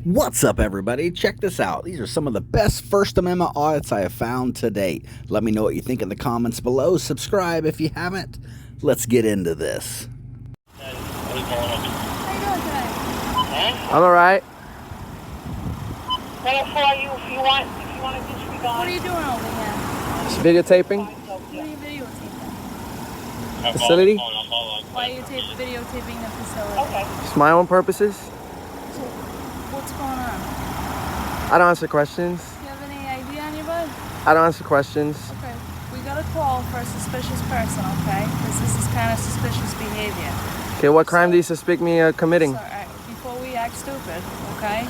What's up, everybody? Check this out. These are some of the best First Amendment audits I have found to date. Let me know what you think in the comments below. Subscribe if you haven't. Let's get into this. How you doing today? I'm alright. Well, for you, if you want to disregard. What are you doing over here? Just videotaping. What are you videotaping? Facility. Why are you videotaping the facility? Okay. Just my own purposes. So, what's going on? I don't answer questions. Do you have any ID on you, bud? I don't answer questions. Okay. We got a call for a suspicious person, okay? Because this is kind of suspicious behavior. Okay, what crime do you suspect me of committing? So, alright, before we act stupid, okay?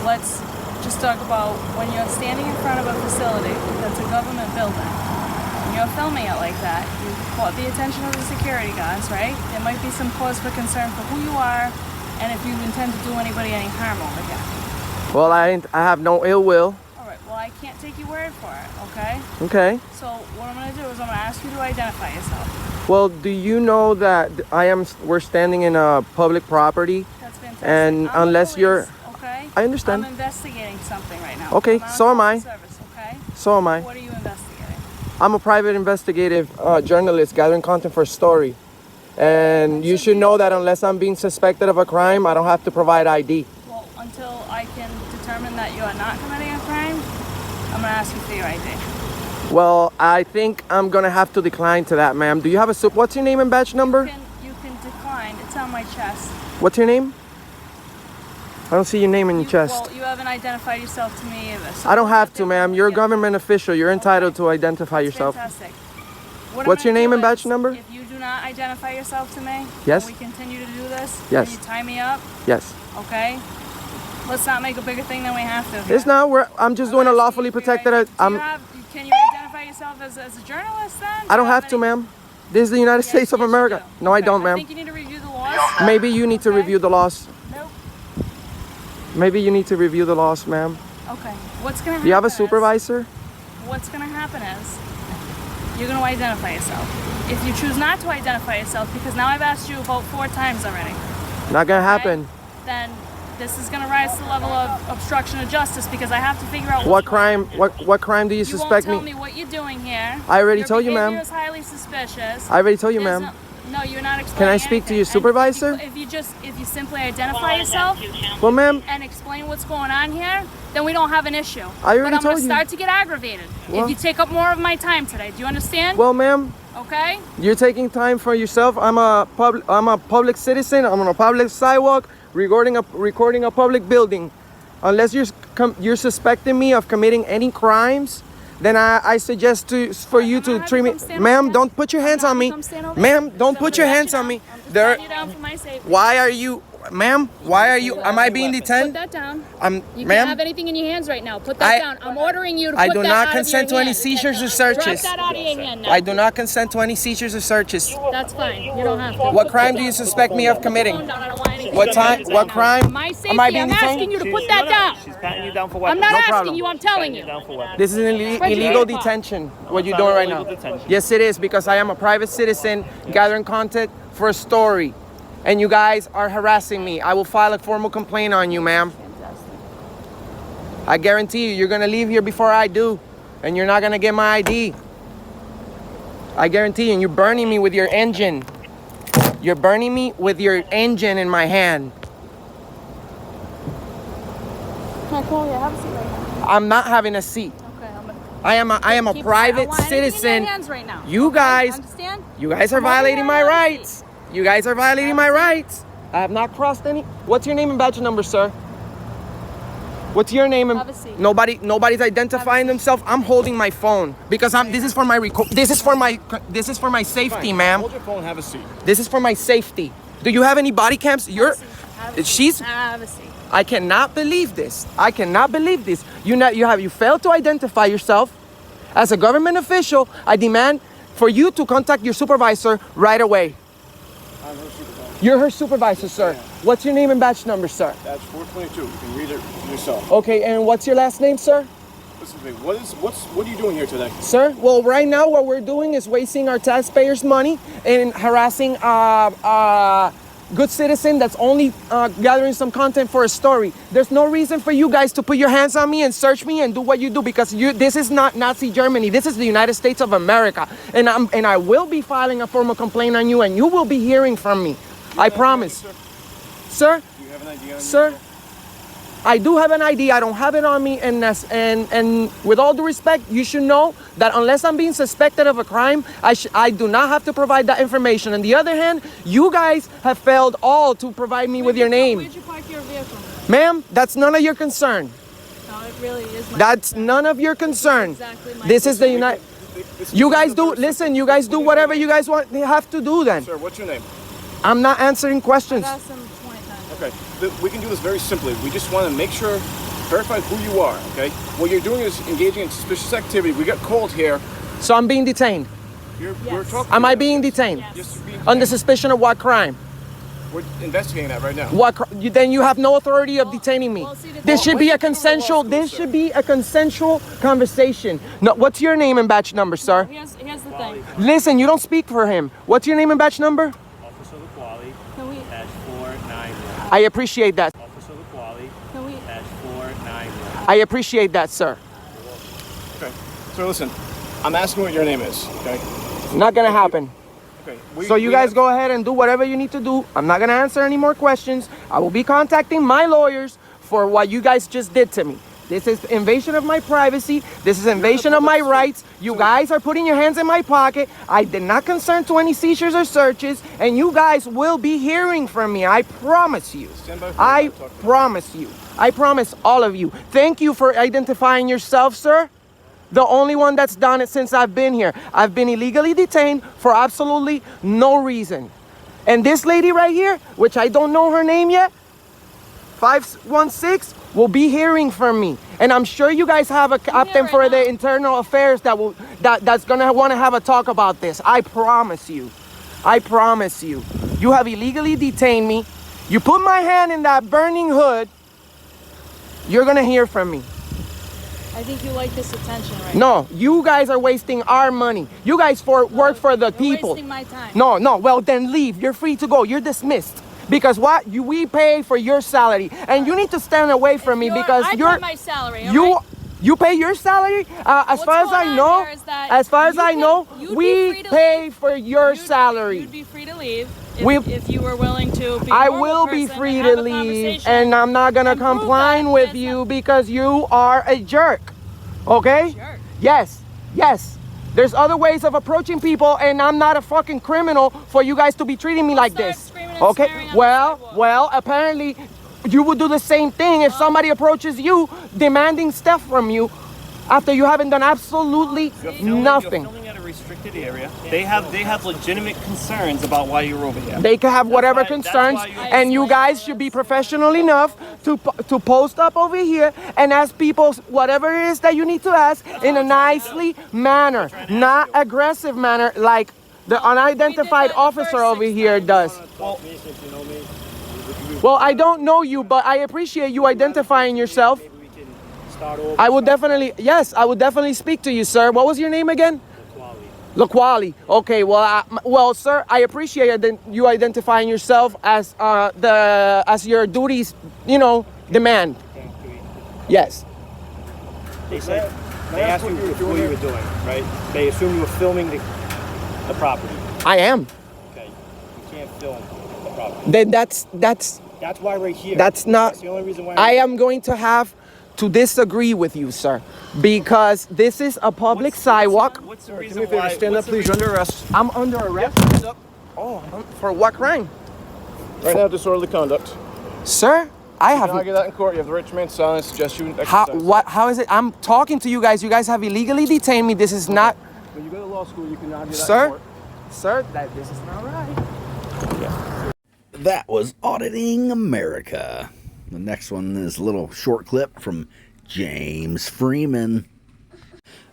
Let's just talk about when you're standing in front of a facility that's a government building, and you're filming it like that, you caught the attention of the security guards, right? There might be some cause for concern for who you are and if you intend to do anybody any harm over here. Well, I have no ill will. Alright, well, I can't take your word for it, okay? Okay. So what I'm going to do is I'm going to ask you to identify yourself. Well, do you know that we're standing in a public property? That's fantastic. And I'm unless the you're... police, okay? I understand. I'm investigating something right now. Okay, I'm on so am I. Service, okay? So am I. What are you investigating? I'm a private investigative journalist gathering content for a story. And you should know that unless I'm being suspected of a crime, I don't have to provide ID. Well, until I can determine that you are not committing a crime, I'm going to ask you for your ID. Well, I think I'm gonna have to decline to that, ma'am. Do you have a what's your name and badge number? You can decline. It's on my chest. What's your name? I don't see your name in your chest. Well, you haven't identified yourself to me either. So I don't have to, ma'am. You're a government official. You're entitled to identify That's yourself. fantastic. What's your name and badge number? If you do not identify yourself to me, yes. and we continue to do this, yes. and you tie me up, yes. Okay? Let's not make a bigger thing than we have to. It's not. I'm just doing a lawfully protected. Can you identify yourself as a journalist then? I don't have to, ma'am. This is the United States of America. No, I don't, ma'am. I think you need to review the laws. Maybe you need to review the laws. Nope. Maybe you need to review the laws, ma'am. Okay. What's gonna happen? Do you have a supervisor? What's gonna happen is you're gonna identify yourself. If you choose not to identify yourself, because now I've asked you about 4 times already. Not gonna happen. Then this is gonna rise to the level of obstruction of justice because I have to figure out what crime. What crime do you suspect me? You won't tell me what you're doing here. I already told you, ma'am. Your behavior is highly suspicious. I already told you, ma'am. No, you're not explaining. Can I speak to your supervisor? If you simply identify yourself, well, ma'am, and explain what's going on here, then we don't have an issue. I already but I'm told gonna you. start to get aggravated if you take up more of my time today. Do you understand? Well, ma'am. Okay. You're taking time for yourself. I'm a public citizen. I'm on a public sidewalk recording a public building. Unless you're suspecting me of committing any crimes, then I suggest for you to treat me. Ma'am, don't put your hands on me. Ma'am, don't put your hands on me. Why are you? Ma'am, why are you? Am I being detained? Put that down. You can't have anything in your hands right now. Put that down. I'm ordering you to put that out of your hand. I do not consent to any seizures or searches. Drop that out of your hand now. I do not consent to any seizures or searches. That's fine. You don't have to. What crime do you suspect me of committing? What crime? Am I being detained? I'm asking you to put that down. She's patting you down for weapons. I'm not asking you. I'm telling you. This is an illegal detention. What you're doing right now? Yes, it is, because I am a private citizen gathering content for a story. And you guys are harassing me. I will file a formal complaint on you, ma'am. I guarantee you're gonna leave here before I do, and you're not gonna get my ID. I guarantee you, and you're burning me with your engine. You're burning me with your engine in my hand. Can I call you? Have a seat right now. I'm not having a seat. Okay, I am a private citizen. In your hands right now. You guys, understand? You guys are violating my rights. You guys are violating my rights. I have not crossed any. What's your name and badge number, sir? What's your name? Have a seat. Nobody's identifying themselves. I'm holding my phone because this is for my safety, ma'am. Hold your phone. Have a seat. This is for my safety. Do you have any body cams? Have a seat. I cannot believe this. I cannot believe this. You failed to identify yourself as a government official. I demand for you to contact your supervisor right away. I'm her supervisor. You're her supervisor, sir. Yeah. What's your name and badge number, sir? Badge 422. You can read it yourself. Okay, and what's your last name, sir? Listen to me. What are you doing here today? Sir, well, right now what we're doing is wasting our taxpayers' money and harassing good citizen that's only gathering some content for a story. There's no reason for you guys to put your hands on me and search me and do what you do, because this is not Nazi Germany. This is the United States of America. And I will be filing a formal complaint on you, and you will be hearing from me. I promise. Sir? Do you have an idea on Sir? you? I do have an ID. I don't have it on me, and with all due respect, you should know that unless I'm being suspected of a crime, I do not have to provide that information. On the other hand, you guys have failed all to provide me with your name. Where'd you park your vehicle? Ma'am, that's none of your concern. No, it really is my That's concern. none of your concern. Exactly my This is the concern. United. This is You guys the do. first- Listen, you guys do whatever you guys want. They have to do then. Sir, what's your name? I'm not answering questions. I've asked him 20 times. Okay, we can do this very simply. We just want to make sure, verify who you are, okay? What you're doing is engaging in suspicious activity. We got called here. So I'm being detained. We're Yes. talking. Am I about being this. detained? Yes. Yes, you're being Under detained. suspicion of what crime? We're investigating that right now. Then you have no authority of detaining me. well, see, the This thing- should be a Why did you go to law consensual. school, This sir? should be a consensual conversation. No, what's your name and batch number, sir? Here's the thing. Listen, you don't speak for him. What's your name and batch number? Officer Laquali, Can we? dash 491. I appreciate that. Officer Laquali, Can we? dash 491. I appreciate that, sir. Okay. So listen, I'm asking what your name is, okay? Not gonna happen. Okay. So you guys go ahead and do whatever you need to do. I'm not gonna answer any more questions. I will be contacting my lawyers for what you guys just did to me. This is invasion of my privacy. This is invasion of my rights. You guys are putting your hands in my pocket. I did not consent to any seizures or searches, and you guys will be hearing from me. I promise you. Stand by for I the talk. promise you. I promise all of you. Thank you for identifying yourself, sir. The only one that's done it since I've been here. I've been illegally detained for absolutely no reason. And this lady right here, which I don't know her name yet, 516, will be hearing from me. And I'm sure you guys have a captain right for now. the internal affairs that's gonna wanna have a talk about this. I promise you. I promise you. You have illegally detained me. You put my hand in that burning hood, you're gonna hear from me. I think you like this attention right now. No, you guys are wasting our money. You guys work for the You're people. wasting my time. No, well then leave. You're free to go. You're dismissed. Because we pay for your salary, and you need to stand away from me because I you're pay my salary. all right? you pay your salary. As What's far as going I on know, here is that as far as you I can- know, you'd be we free to pay leave. for your You'd salary. be free to leave if We- you were willing to be a I normal will be person free and to have a leave, conversation and I'm not gonna and prove comply that with it's you not- because you are a jerk. Okay? Jerk. Yes. There's other ways of approaching people, and I'm not a fucking criminal for you guys to be treating me like start this. screaming and Okay? swearing on the sidewalk. Well, apparently you would do the same thing if somebody approaches you demanding stuff from you after you haven't done absolutely nothing. You're filming at a restricted area. They have legitimate concerns about why you're over here. They can have whatever why- that's concerns, why you- and you guys should be professional enough to post up over here and ask people whatever it is that you need to ask in a nicely manner, not aggressive manner like the unidentified We did that the officer first over 6 here times. does. Well, I don't know you, but I appreciate you identifying yourself. Maybe we can start over. I would definitely speak to you, sir. What was your name again? Laquali. Okay, well, sir, I appreciate you identifying yourself as your duties, demand. Yes. They said they asked you what you were doing, right? They assume you were filming the property. I am. Okay, you can't film the property. Then that's That's why we're here. That's not. That's the only reason why. I am going to have to disagree with you, sir, because this is a public sidewalk. What's the Do reason me a favor, why? stand up, what's the please. You're reason- under arrest. I'm under arrest. Hands up. Oh, for what crime, Right now, disorderly conduct. sir? I You can have. argue that in court. You have the right to remain silent. Suggest you How? exercise. What? How is it? I'm talking to you guys. You guys have illegally detained me. This is not, When you go to law school, you can argue that in sir. court. Sir, this is not right. That was Auditing America. The next one is a little short clip from James Freeman.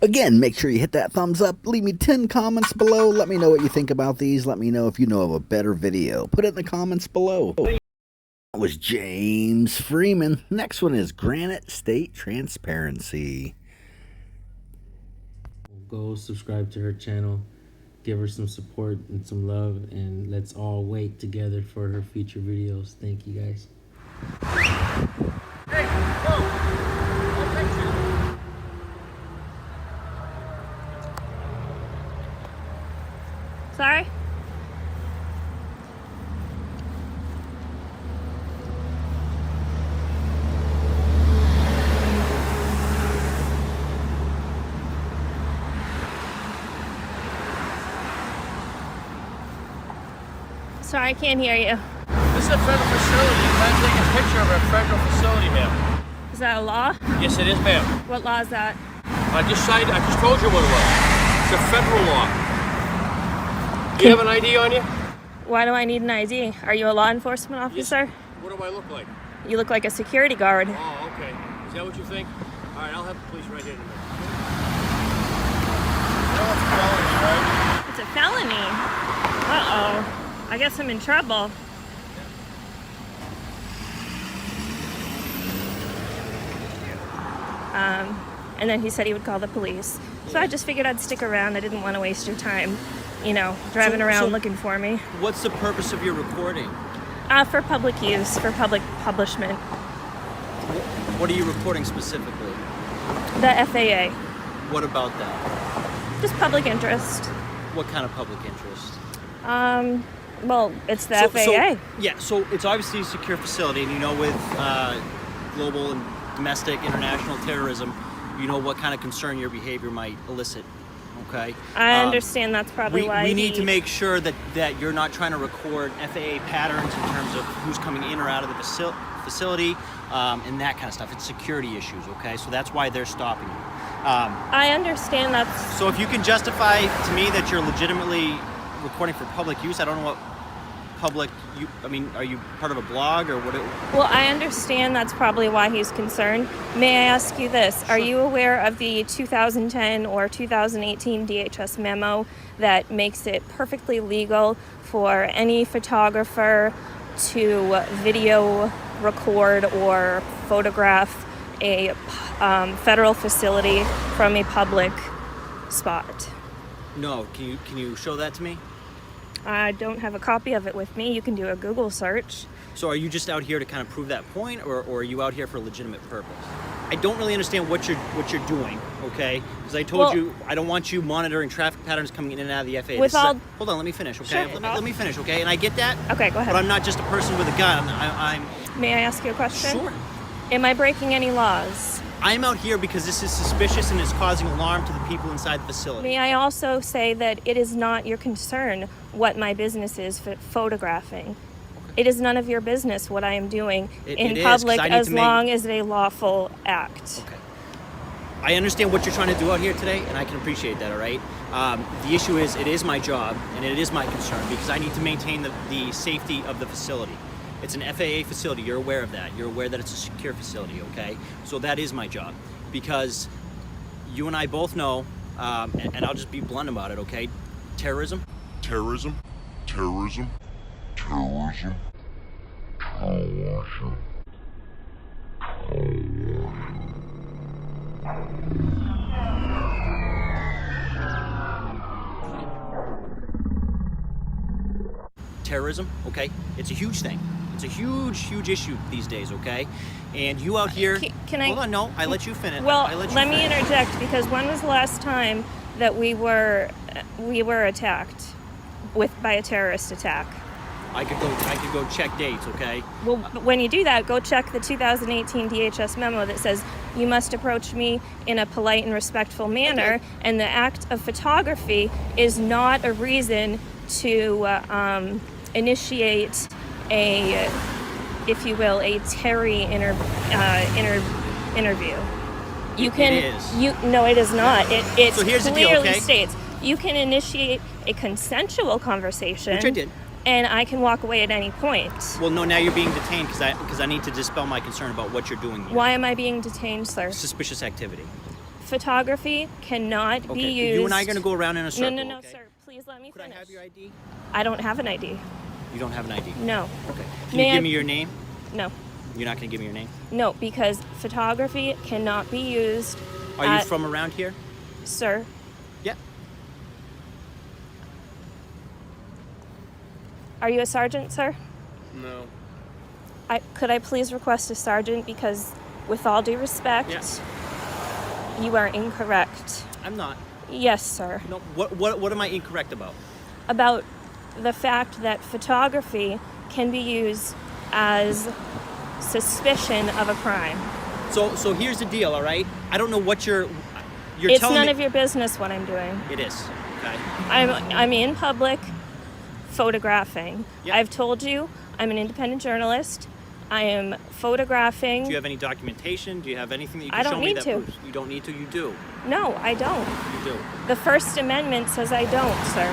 Again, make sure you hit that thumbs up. Leave me 10 comments below. Let me know what you think about these. Let me know if you know of a better video. Put it in the comments below. That was James Freeman. Next one is Granite State Transparency. Go subscribe to her channel give her some support and some love, and let's all wait together for her future videos. Thank you guys. Hey, go. I'll text you. Sorry? Sorry, I can't hear you. This is a federal facility. You can't take a picture of a federal facility, ma'am. Is that a law? Yes, it is, ma'am. What law is that? I just told you what it was. It's a federal law. Do you have an ID on you? Why do I need an ID? Are you a law enforcement officer? What do I look like? You look like a security guard. Oh, okay. Is that what you think? All right, I'll have the police right here in a minute. You know it's a felony, right? It's a felony. Uh-oh. I guess I'm in trouble. And then he said he would call the police. So I just figured I'd stick around. I didn't want to waste your time, you know, driving around looking for me. What's the purpose of your recording? For public use, for public publishment. What are you recording specifically? The FAA. What about that? Just public interest. What kind of public interest? Well, it's the FAA. So it's obviously a secure facility, and you know with global and domestic international terrorism, you know what kind of concern your behavior might elicit. Okay. I understand that's probably why we need to make sure that you're not trying to record FAA patterns in terms of who's coming in or out of the facility and that kind of stuff. It's security issues, okay? So that's why they're stopping you. I understand that's... So if you can justify to me that you're legitimately recording for public use, I don't know what public... are you part of a blog or what? Well, I understand that's probably why he's concerned. May I ask you this? Are you aware of the 2010 or 2018 DHS memo that makes it perfectly legal for any photographer to video record or photograph a federal facility from a public spot? No. Can you show that to me? I don't have a copy of it with me. You can do a Google search. So are you just out here to kind of prove that point, or are you out here for a legitimate purpose? I don't really understand what you're doing, okay? Because I told you I don't want you monitoring traffic patterns coming in and out of the FAA. Hold on, let me finish, okay? Sure. Let me finish, okay? And I get that. Okay, go ahead. But I'm not just a person with a gun. I'm. May I ask you a question? Sure. Am I breaking any laws? I'm out here because this is suspicious and is causing alarm to the people inside the facility. May I also say that it is not your concern what my business is for photographing. It is none of your business what I am doing in public as long as a lawful act. Okay. I understand what you're trying to do out here today, and I can appreciate that, all right? The issue is, it is my job, and it is my concern, because I need to maintain the safety of the facility. It's an FAA facility. You're aware of that. You're aware that it's a secure facility, okay? So that is my job, because you and I both know, and I'll just be blunt about it, okay? Terrorism. Terrorism, okay? It's a huge thing. It's a huge issue these days, okay? And you out here... Hold on, no, I let you finish. Well, let me interject, because when was the last time that we were attacked by a terrorist attack? I could go check dates, okay? Well, when you do that, go check the 2018 DHS memo that says you must approach me in a polite and respectful manner, and the act of photography is not a reason to initiate a, if you will, a Terry interview. You can. It is. No, it is not. It So here's the clearly deal, okay? states you can initiate a consensual conversation. Which I did. And I can walk away at any point. Well, no, now you're being detained because I need to dispel my concern about what you're doing here. Why am I being detained, sir? Suspicious activity. Photography cannot be used. You and I are going to go around in a circle. No, okay? sir. Please let me Could finish. I have your ID? I don't have an ID. You don't have an ID? No. Okay. Can you give me your name? No. You're not going to give me your name? No, because photography cannot be used. Are you from around here? Sir. Yeah. Are you a sergeant, sir? No. Could I please request a sergeant, because with all due respect, Yes. you are incorrect. I'm not. Yes, sir. No. What am I incorrect about? About the fact that photography can be used as suspicion of a crime. So here's the deal, all right? I don't know what you're It's telling none me. of your business what I'm doing. It is. Okay. I'm in public photographing. Yeah. I've told you I'm an independent journalist. I am photographing. Do you have any documentation? Do you have anything that you can I don't show me need that to. proves? You don't need to. You do. No, I don't. You do. The First Amendment says I don't, sir.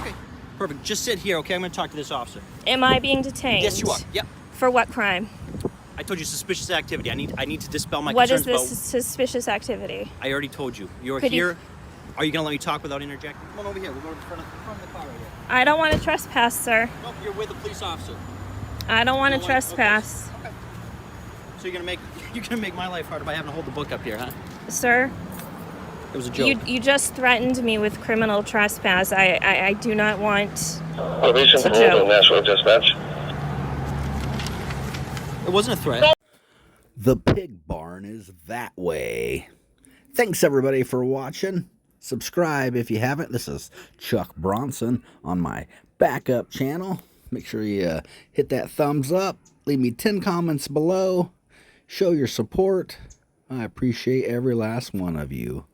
Okay. Perfect. Just sit here, okay? I'm going to talk to this officer. Am I being detained? Yes, you are. Yep. For what crime? I told you suspicious activity. I need to dispel my What is concerns this suspicious activity? I already told you. You're Could you- here. Are you going to let me talk without interjecting? Come on over here. We'll go to the front of the car right here. I don't want to trespass, sir. Nope, you're with a police officer. I don't want to You don't want- trespass. Okay. So you're gonna make my life harder by having to hold the book up here, huh? Sir, It was a joke. you just threatened me with criminal trespass. I do not want Probation to parole, joke. Nashville Dispatch. It wasn't a threat. The pig barn is that way. Thanks everybody for watching. Subscribe if you haven't. This is Chuck Bronson on my backup channel. Make sure you hit that thumbs up. Leave me 10 comments below. Show your support. I appreciate every last one of you.